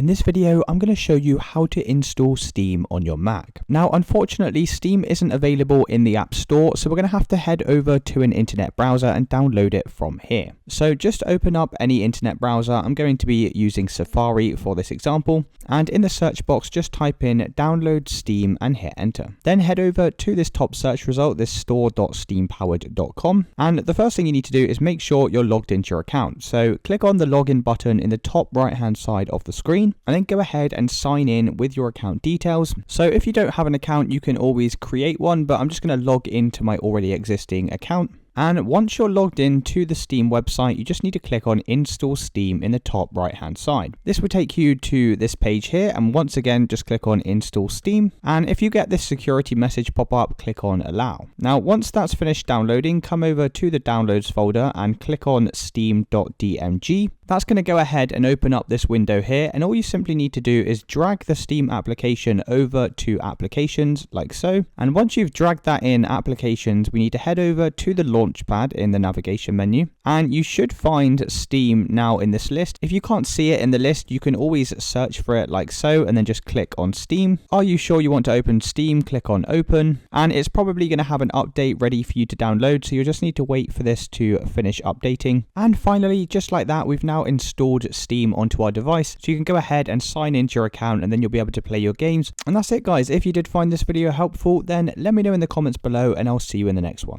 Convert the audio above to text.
In this video, I'm going to show you how to install Steam on your Mac. Now, unfortunately, Steam isn't available in the App Store, so we're going to have to head over to an internet browser and download it from here. So just open up any internet browser. I'm going to be using Safari for this example, and in the search box, just type in download Steam and hit enter. Then head over to this top search result, this store.steampowered.com, and the first thing you need to do is make sure you're logged into your account. So click on the login button in the top right hand side of the screen, and then go ahead and sign in with your account details. So if you don't have an account, you can always create one, but I'm just going to log into my already existing account. And once you're logged in to the Steam website, you just need to click on Install Steam in the top right hand side. This will take you to this page here, and once again just click on Install Steam, and if you get this security message pop up, click on Allow. Now once that's finished downloading, come over to the Downloads folder and click on steam.dmg. That's going to go ahead and open up this window here, and all you simply need to do is drag the Steam application over to Applications like so. And once you've dragged that in Applications, we need to head over to the Launchpad in the navigation menu, and you should find Steam now in this list. If you can't see it in the list, you can always search for it like so, and then just click on Steam. Are you sure you want to open Steam? Click on Open, and it's probably going to have an update ready for you to download, so you'll just need to wait for this to finish updating. And finally, just like that, we've now installed Steam onto our device, so you can go ahead and sign into your account, and then you'll be able to play your games. And that's it, guys. If you did find this video helpful, then let me know in the comments below, and I'll see you in the next one.